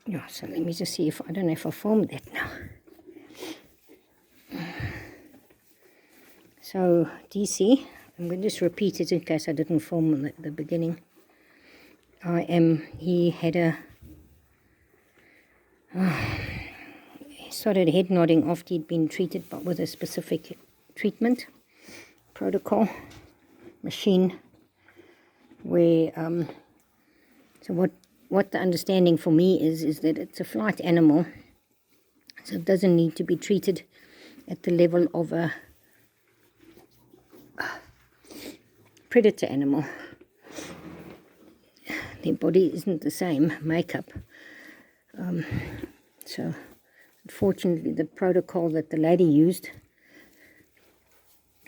Yeah, so let me just see if, I don't know if I formed that now. So DC, I'm going to just repeat it in case I didn't form at the beginning. He had he started head nodding after he'd been treated with a specific treatment protocol machine where so what the understanding for me is that it's a flight animal, so it doesn't need to be treated at the level of a predator animal. Their body isn't the same makeup. So unfortunately the protocol that the lady used,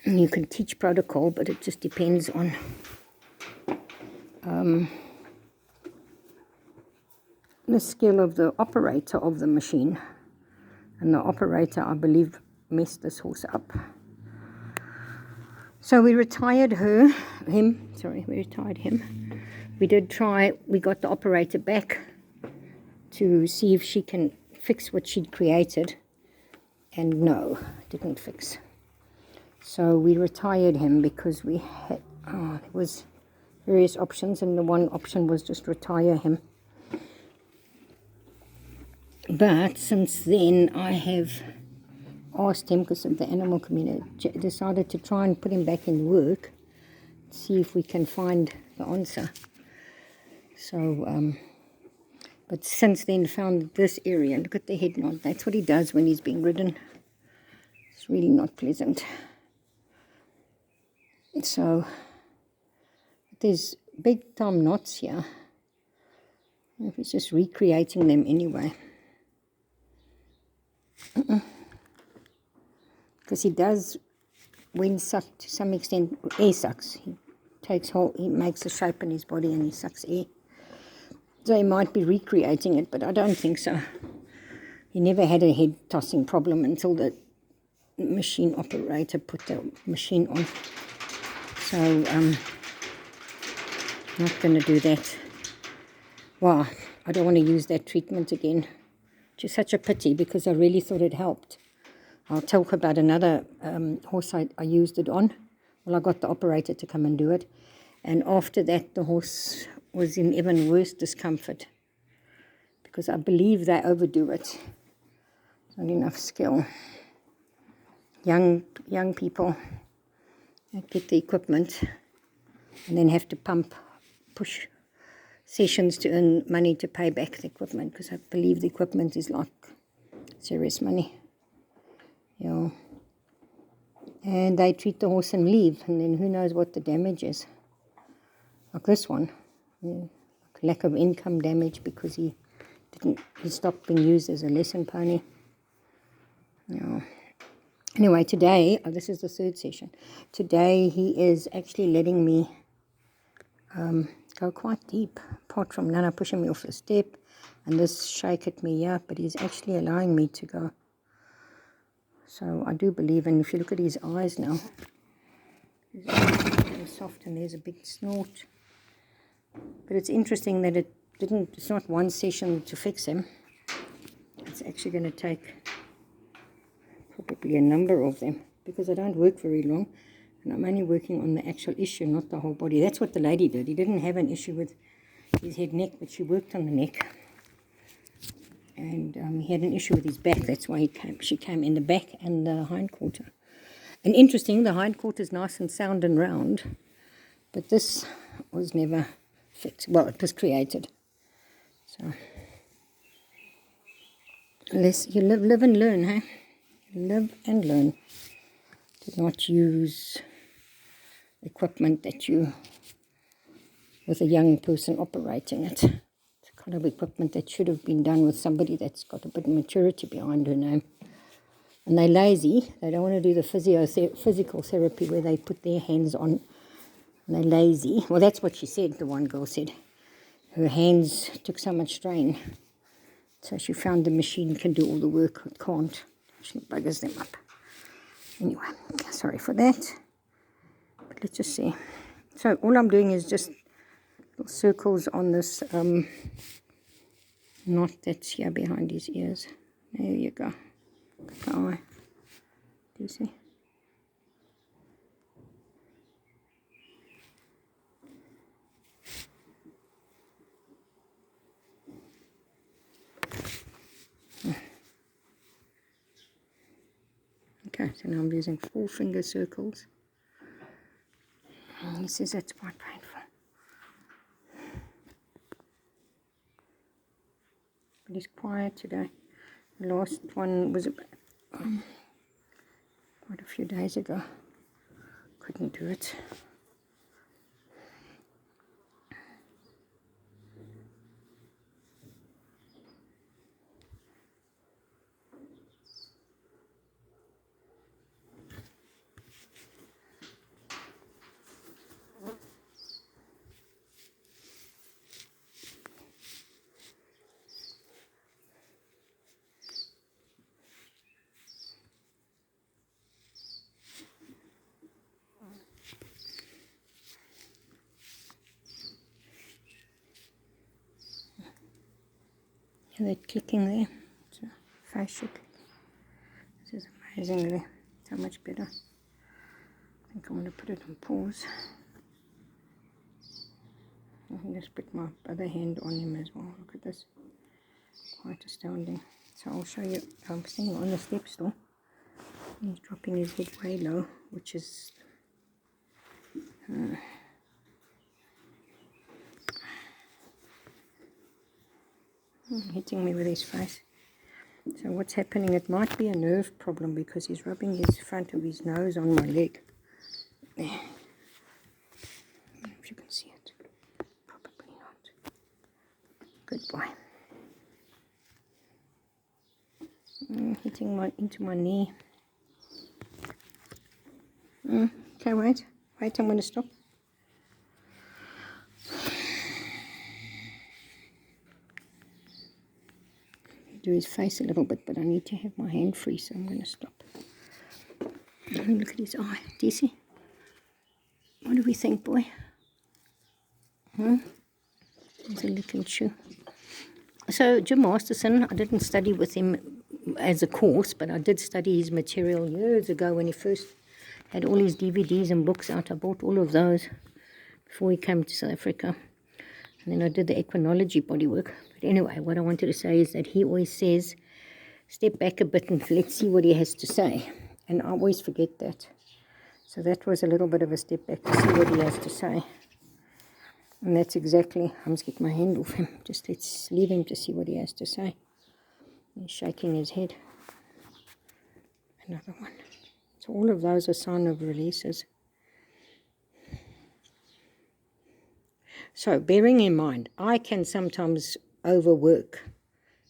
and you can teach protocol, but it just depends on the skill of the operator of the machine. And the operator, I believe, messed this horse up. So we retired him. We did try, we got the operator back to see if she can fix what she'd created. And no, didn't fix. So we retired him because we had, there was various options, and the one option was just retire him. But since then, I have asked him, because of the animal community, decided to try and put him back in work, see if we can find the answer. So, but since then found this area. Look at the head nod. That's what he does when he's being ridden. It's really not pleasant. So, there's big time knots here. If he's just recreating them anyway. Because he does, when sucked to some extent, air sucks. He makes a shape in his body and he sucks air. So he might be recreating it, but I don't think so. He never had a head tossing problem until the machine operator put the machine on. So not going to do that. Wow, I don't want to use that treatment again. Just such a pity, because I really thought it helped. I'll talk about another horse I used it on. Well, I got the operator to come and do it. And after that, the horse was in even worse discomfort, because I believe they overdo it. Not enough skill. Young people get the equipment and then have to push sessions to earn money to pay back the equipment, because I believe the equipment is like serious money. Yeah. And they treat the horse and leave, and then who knows what the damage is. Like this one. Yeah. Lack of income damage because he stopped being used as a lesson pony. Yeah. Anyway, today, this is the third session. Today he is actually letting me go quite deep, apart from Nana pushing me off the step and this shake at me here, but he's actually allowing me to go. So I do believe, and if you look at his eyes now, his eyes are very soft and there's a big snort. But it's interesting that it's not one session to fix him. It's actually going to take probably a number of them, because I don't work very long and I'm only working on the actual issue, not the whole body. That's what the lady did. He didn't have an issue with his head neck, but she worked on the neck. And he had an issue with his back. That's why she came in the back and the hindquarter. And interesting, the hindquarter is nice and sound and round, but this was never fixed. Well, it was created. So, you live and learn, hey? Live and learn. Do not use equipment with a young person operating it. It's kind of equipment that should have been done with somebody that's got a bit of maturity behind her name. And they're lazy. They don't want to do the physical therapy where they put their hands on. And they're lazy. Well, that's what she said, the one girl said. Her hands took so much strain. So she found the machine can do all the work. It can't. She buggers them up. Anyway, sorry for that. But let's just see. So all I'm doing is just little circles on this knot that's here behind his ears. There you go. Good eye. Do you see? Okay, so now I'm using 4 finger circles. And he says that's quite painful. But he's quiet today. The last one was quite a few days ago. Couldn't do it. Hear that clicking there? It's a facial click. This is amazingly so much better. I think I'm going to put it on pause. I can just put my other hand on him as well. Look at this. Quite astounding. So I'll show you. I'm standing on the step stool. He's dropping his head way low, which is hitting me with his face. So what's happening? It might be a nerve problem because he's rubbing his front of his nose on my leg. There. I don't know if you can see it. Probably not. Good boy. Hitting into my knee. Okay, wait, I'm going to stop. Do his face a little bit, but I need to have my hand free, so I'm going to stop. Look at his eye. Do you see? What do we think, boy? He's a little chew. So Jim Masterson, I didn't study with him as a course, but I did study his material years ago when he first had all his DVDs and books out. I bought all of those before he came to South Africa. And then I did the equinology bodywork. But anyway, what I wanted to say is that he always says, step back a bit and let's see what he has to say. And I always forget that. So that was a little bit of a step back to see what he has to say. And that's exactly, I must get my hand off him. Just let's leave him to see what he has to say. He's shaking his head. Another one. So all of those are sign of releases. So bearing in mind, I can sometimes overwork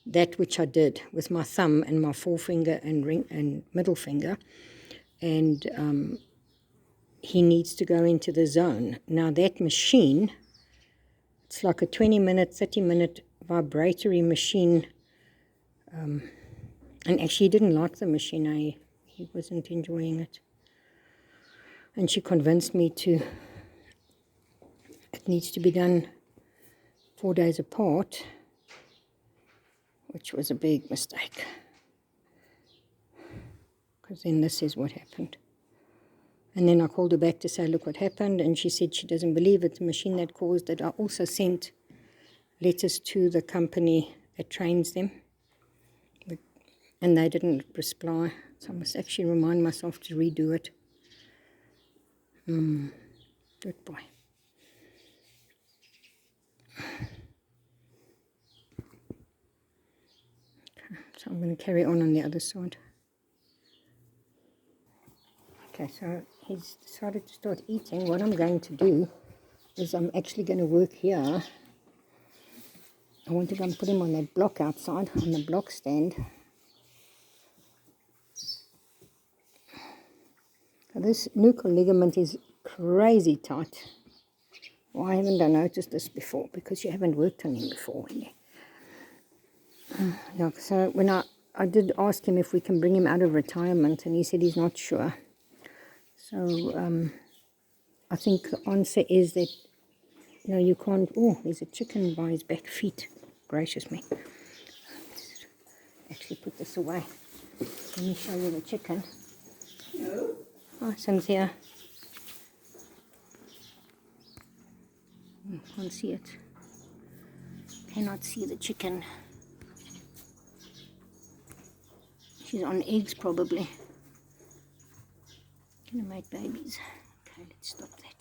that which I did with my thumb and my forefinger and ring and middle finger, and he needs to go into the zone. Now that machine, it's like a 20-minute, 30-minute vibratory machine, and actually he didn't like the machine. He wasn't enjoying it. And she convinced me it needs to be done 4 days apart, which was a big mistake. Because then this is what happened. And then I called her back to say, look what happened, and she said she doesn't believe it's the machine that caused it. I also sent letters to the company that trains them, and they didn't reply. So I must actually remind myself to redo it. Good boy. Okay, so I'm going to carry on the other side. Okay, so he's decided to start eating. What I'm going to do is I'm actually going to work here. I want to go and put him on that block outside, on the block stand. So this nuchal ligament is crazy tight. Why haven't I noticed this before? Because you haven't worked on him before. Yeah, so when I did ask him if we can bring him out of retirement, and he said he's not sure. So I think the answer is that, you can't... Oh, there's a chicken by his back feet. Gracious me. actually put this away. Let me show you the chicken. No. Oh, Cynthia. Can't see it. Cannot see the chicken. She's on eggs probably. Gonna make babies. Okay, let's stop that.